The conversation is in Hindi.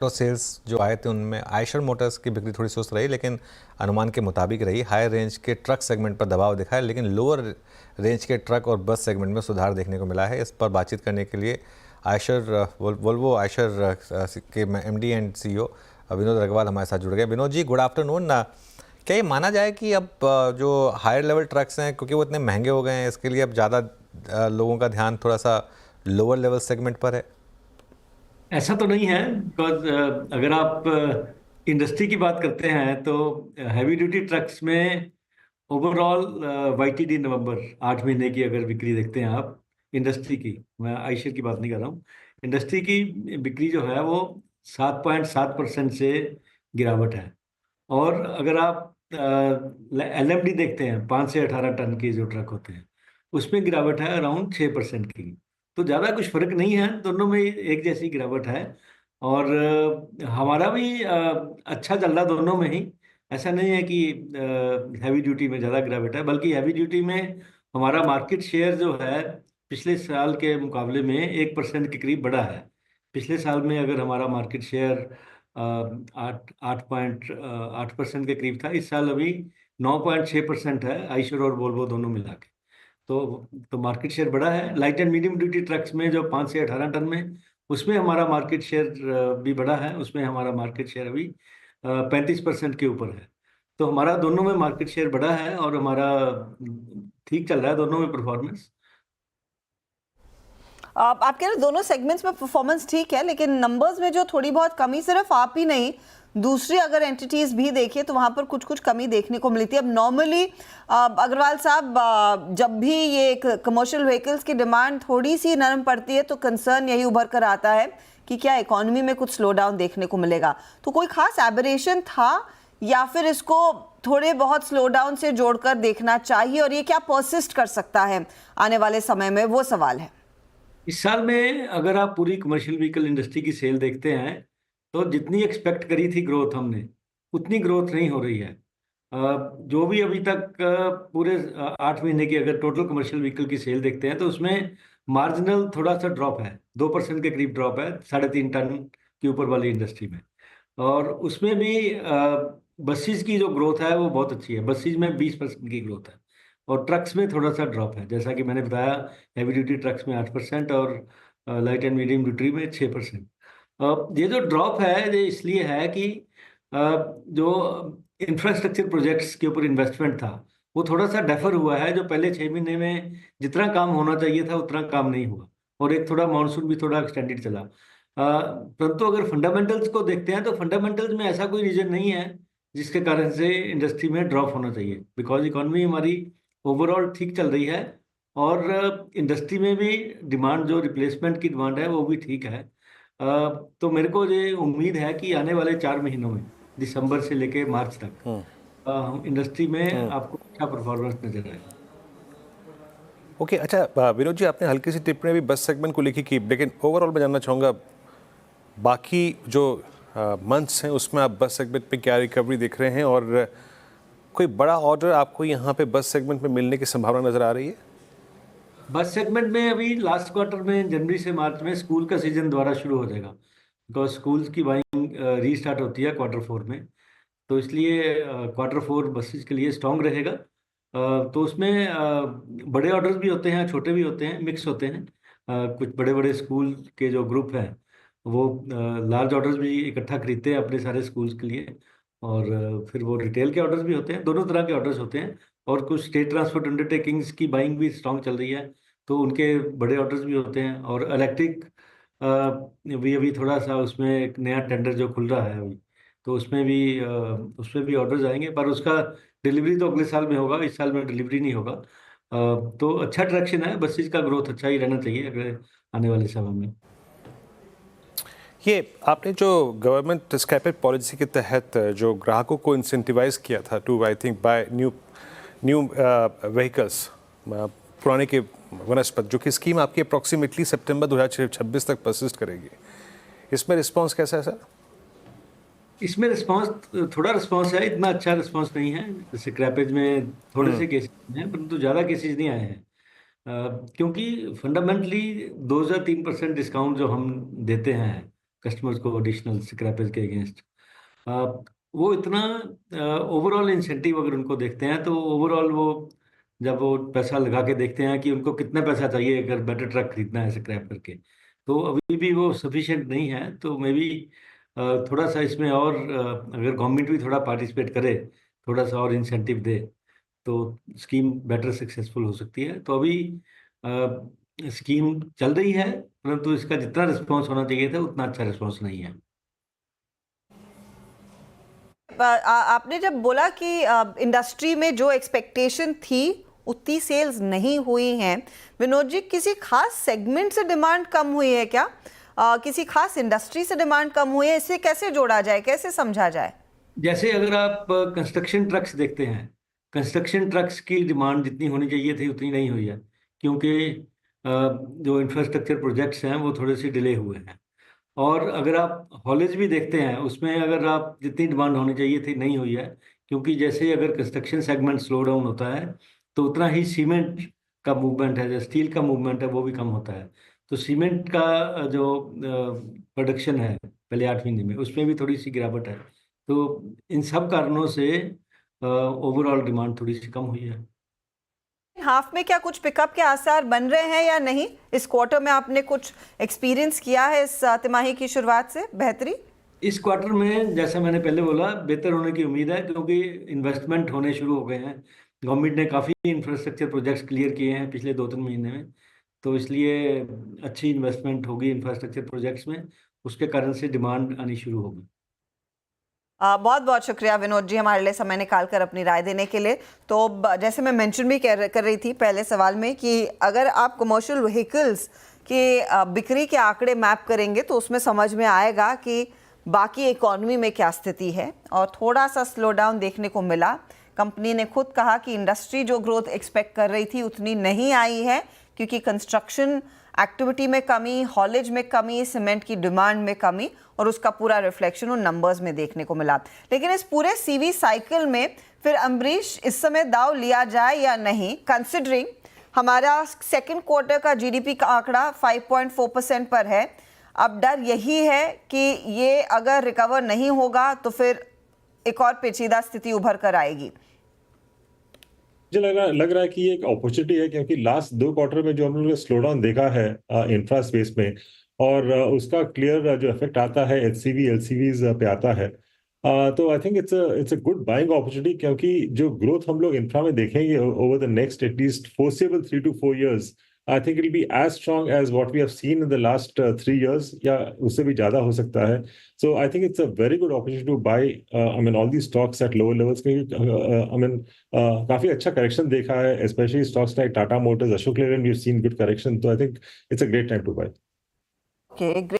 तो सेल्स जो आए थे उनमें आयशर मोटर्स की बिक्री थोड़ी सुस्त रही, लेकिन अनुमान के मुताबिक रही। हायर रेंज के ट्रक सेगमेंट पर दबाव दिखा है, लेकिन लोअर रेंज के ट्रक और बस सेगमेंट में सुधार देखने को मिला है। इस पर बातचीत करने के लिए वोल्वो आयशर के MD and CEO Vinod Agarwal हमारे साथ जुड़ गए। Vinod ji, good afternoon. क्या ये माना जाए कि अब जो हायर लेवल ट्रक्स हैं, क्योंकि वो इतने महंगे हो गए हैं, इसके लिए अब ज़्यादा लोगों का ध्यान थोड़ा सा लोअर लेवल सेगमेंट पर है? ऐसा तो नहीं है बिकॉज अगर आप इंडस्ट्री की बात करते हैं तो हैवी ड्यूटी ट्रक्स में ओवरऑल वाईटीडी नवंबर 8 महीने की अगर बिक्री देखते हैं आप इंडस्ट्री की, मैं आयशर की बात नहीं कर रहा हूँ, इंडस्ट्री की बिक्री जो है वो 7.7% से गिरावट है। और अगर आप एलएमडी देखते हैं 5 से 18 टन के जो ट्रक होते हैं उसमें गिरावट है अराउंड 6% की। तो ज़्यादा कुछ फर्क नहीं है, दोनों में एक जैसी गिरावट है। और हमारा भी अच्छा चल रहा दोनों में ही। ऐसा नहीं है कि हैवी ड्यूटी में ज़्यादा गिरावट है, बल्कि हैवी ड्यूटी में हमारा मार्केट शेयर जो है पिछले साल के मुकाबले में 1% के करीब बढ़ा है। पिछले साल में अगर हमारा मार्केट शेयर 8.8% के करीब था, इस साल अभी 9.6% है, आइशर और वोल्वो दोनों मिला के। तो मार्केट शेयर बढ़ा है। Light and medium duty trucks में जो 5 से 18 टन में, उसमें हमारा मार्केट शेयर भी बढ़ा है। उसमें हमारा मार्केट शेयर अभी 35% के ऊपर है। तो हमारा दोनों में मार्केट शेयर बढ़ा है और हमारा ठीक चल रहा है दोनों में परफॉर्मेंस। आप कह रहे दोनों सेगमेंट्स में परफॉर्मेंस ठीक है, लेकिन नंबर्स में जो थोड़ी बहुत कमी, सिर्फ आप ही नहीं दूसरी अगर एंटिटीज भी देखिए तो वहां पर कुछ कुछ कमी देखने को मिली थी। अब नॉर्मली अग्रवाल साहब, जब भी ये कमर्शियल व्हीकल्स की डिमांड थोड़ी सी नरम पड़ती है तो कंसर्न यही उभर कर आता है कि क्या इकोनॉमी में कुछ स्लो डाउन देखने को मिलेगा। तो कोई खास एबरेशन था या फिर इसको थोड़े बहुत स्लो डाउन से जोड़कर देखना चाहिए, और ये क्या परसिस्ट कर सकता है आने वाले समय में, वो सवाल है। इस साल में अगर आप पूरी कमर्शियल व्हीकल इंडस्ट्री की सेल देखते हैं तो जितनी एक्सपेक्ट करी थी ग्रोथ हमने, उतनी ग्रोथ नहीं हो रही है। जो भी अभी तक पूरे 8 महीने की अगर टोटल कमर्शियल व्हीकल की सेल देखते हैं तो उसमें मार्जिनल थोड़ा सा ड्रॉप है, 2% के करीब ड्रॉप है 3.5 टन के ऊपर वाली इंडस्ट्री में। और उसमें भी बसेस की जो ग्रोथ है वो बहुत अच्छी है, बसेस में 20% की ग्रोथ है। और ट्रक्स में थोड़ा सा ड्रॉप है, जैसा कि मैंने बताया, हैवी ड्यूटी ट्रक्स में 8% और लाइट एंड मीडियम ड्यूटी में 6%। ये जो ड्रॉप है ये इसलिए है कि जो इंफ्रास्ट्रक्चर प्रोजेक्ट्स के ऊपर इन्वेस्टमेंट था वो थोड़ा सा डेफर हुआ है। जो पहले 6 महीने में जितना काम होना चाहिए था उतना काम नहीं हुआ, और एक थोड़ा मानसून भी थोड़ा एक्सटेंडेड चला। परंतु अगर फंडामेंटल्स को देखते हैं तो फंडामेंटल्स में ऐसा कोई रीजन नहीं है जिसके कारण से इंडस्ट्री में ड्रॉप होना चाहिए, बिकॉज इकोनॉमी हमारी ओवरऑल ठीक चल रही है। और इंडस्ट्री में भी डिमांड, जो रिप्लेसमेंट की डिमांड है वो भी ठीक है। तो मेरे को ये उम्मीद है कि आने वाले 4 महीनों में, दिसंबर से लेके मार्च तक, हम इंडस्ट्री में आपको अच्छा परफॉर्मेंस नजर आएगा। ओके, अच्छा विनोद जी, आपने हल्की सी टिप्पणी भी बस सेगमेंट को लिखी की, लेकिन ओवरऑल मैं जानना चाहूँगा बाकी जो मंथ्स हैं उसमें आप बस सेगमेंट पे क्या रिकवरी देख रहे हैं, और कोई बड़ा ऑर्डर आपको यहाँ पे बस सेगमेंट में मिलने की संभावना नज़र आ रही है? बस सेगमेंट में अभी लास्ट क्वार्टर में, जनवरी से मार्च में स्कूल का सीजन दोबारा शुरू हो जाएगा, बिकॉज स्कूल्स की बाइंग रीस्टार्ट होती है क्वार्टर 4 में। तो इसलिए क्वार्टर 4 बसेस के लिए स्ट्रॉन्ग रहेगा। तो उसमें बड़े ऑर्डर्स भी होते हैं, छोटे भी होते हैं, मिक्स होते हैं। कुछ बड़े बड़े स्कूल के जो ग्रुप हैं वो लार्ज ऑर्डर्स भी इकट्ठा खरीदते हैं अपने सारे स्कूल्स के लिए। और फिर वो रिटेल के ऑर्डर्स भी होते हैं, दोनों तरह के ऑर्डर्स होते हैं। और कुछ स्टेट ट्रांसपोर्ट अंडरटेकिंग्स की बाइंग भी स्ट्रॉन्ग चल रही है, तो उनके बड़े ऑर्डर्स भी होते हैं। और इलेक्ट्रिक भी अभी थोड़ा सा उसमें एक नया टेंडर जो खुल रहा है अभी, तो उसमें भी ऑर्डर्स आएंगे, पर उसका डिलीवरी तो अगले साल में होगा, इस साल में डिलीवरी नहीं होगा। तो अच्छा ट्रैक्शन है, बसेस का ग्रोथ अच्छा ही रहना चाहिए अगले आने वाले समय में। ये आपने जो गवर्नमेंट स्क्रैपेज पॉलिसी के तहत जो ग्राहकों को इंसेंटिवाइज किया था too, I think, buy new vehicles, पुराने के वनस्पत, जो कि स्कीम आपकी अप्रॉक्सीमेटली सितंबर 2026 तक परसिस्ट करेगी, इसमें रिस्पांस कैसा है सर? इसमें रिस्पांस, थोड़ा रिस्पांस है, इतना अच्छा रिस्पांस नहीं है। जैसे क्रैपेज में थोड़े से केसेस हैं, परंतु ज़्यादा केसेस नहीं आए हैं। क्योंकि फंडामेंटली 2 या 3% डिस्काउंट जो हम देते हैं कस्टमर्स को एडिशनल स्क्रैपेज के अगेंस्ट। वो इतना ओवरऑल इंसेंटिव अगर उनको देखते हैं तो ओवरऑल वो जब वो पैसा लगा के देखते हैं कि उनको कितना पैसा चाहिए अगर बेटर ट्रक खरीदना है स्क्रैप करके, तो अभी भी वो सफिशिएंट नहीं है। तो मे बी थोड़ा सा इसमें और अगर गवर्नमेंट भी थोड़ा पार्टिसिपेट करे, थोड़ा सा और इंसेंटिव दे, तो स्कीम बेटर सक्सेसफुल हो सकती है। तो अभी स्कीम चल रही है, परंतु इसका जितना रिस्पॉन्स होना चाहिए था उतना अच्छा रिस्पॉन्स नहीं है। आपने जब बोला कि इंडस्ट्री में जो एक्सपेक्टेशन थी उतनी सेल्स नहीं हुई हैं, विनोद जी, किसी खास सेगमेंट से डिमांड कम हुई है क्या? किसी खास इंडस्ट्री से डिमांड कम हुई है? इसे कैसे जोड़ा जाए, कैसे समझा जाए? जैसे अगर आप कंस्ट्रक्शन ट्रक्स देखते हैं, कंस्ट्रक्शन ट्रक्स की डिमांड जितनी होनी चाहिए थी उतनी नहीं हुई है, क्योंकि जो इंफ्रास्ट्रक्चर प्रोजेक्ट्स हैं वो थोड़े से डिले हुए हैं। और अगर आप हॉलेज भी देखते हैं, उसमें अगर आप जितनी डिमांड होनी चाहिए थी नहीं हुई है, क्योंकि जैसे अगर कंस्ट्रक्शन सेगमेंट स्लो डाउन होता है तो उतना ही सीमेंट का मूवमेंट है, जो स्टील का मूवमेंट है वो भी कम होता है। तो सीमेंट का जो प्रोडक्शन है पहले 8 महीने में, उसमें भी थोड़ी सी गिरावट है। तो इन सब कारणों से ओवरऑल डिमांड थोड़ी सी कम हुई है। हाफ में क्या कुछ पिकअप के आसार बन रहे हैं या नहीं? इस क्वार्टर में आपने कुछ एक्सपीरियंस किया है इस तिमाही की शुरुआत से बेहतरी? इस क्वार्टर में जैसा मैंने पहले बोला, बेहतर होने की उम्मीद है, क्योंकि इन्वेस्टमेंट होने शुरू हो गए हैं। गवर्नमेंट ने काफ़ी इंफ्रास्ट्रक्चर प्रोजेक्ट्स क्लियर किए हैं पिछले 2-3 महीने में, तो इसलिए अच्छी इन्वेस्टमेंट होगी इंफ्रास्ट्रक्चर प्रोजेक्ट्स में, उसके कारण से डिमांड आनी शुरू होगी। बहुत बहुत शुक्रिया विनोद जी हमारे लिए समय निकाल कर अपनी राय देने के लिए। तो जैसे मैं मेंशन भी कर रही थी पहले सवाल में कि अगर आप कमर्शियल व्हीकल्स के बिक्री के आंकड़े मैप करेंगे तो उसमें समझ में आएगा कि बाकी इकोनॉमी में क्या स्थिति है, और थोड़ा सा स्लो डाउन देखने को मिला। कंपनी ने खुद कहा कि इंडस्ट्री जो ग्रोथ एक्सपेक्ट कर रही थी उतनी नहीं आई है, क्योंकि कंस्ट्रक्शन एक्टिविटी में कमी, हॉलेज में कमी, सीमेंट की डिमांड में कमी, और उसका पूरा रिफ्लेक्शन उन नंबर्स में देखने को मिला। लेकिन इस पूरे सीवी साइकिल में फिर अम्बरीश इस समय दाव लिया जाए या नहीं, कंसिडरिंग हमारा सेकंड क्वार्टर का जीडीपी का आंकड़ा 5.4% पर है। अब डर यही है कि ये अगर रिकवर नहीं होगा तो फिर एक और पेचीदा स्थिति उभर कर आएगी। मुझे लग रहा है कि ये एक अपॉर्चुनिटी है, क्योंकि लास्ट 2 क्वार्टर में जो हम लोगों ने स्लो डाउन देखा है इंफ्रा स्पेस में, और उसका क्लियर जो इफेक्ट आता है एचसीवी एलसीवीज पे आता है। तो I think it's a good buying opportunity, क्योंकि जो ग्रोथ हम लोग इंफ्रा में देखेंगे over the next at least foreseeable 3 to 4 years, I think it will be as strong as what we have seen in the last 3 years, या उससे भी ज्यादा हो सकता है। So I think it's a very good opportunity to buy, all these stocks at lower levels. क्योंकि काफी अच्छा करेक्शन देखा है, especially stocks like Tata Motors, Ashok Leyland, we've seen good correction. So I think it's a great time to buy. Okay, great.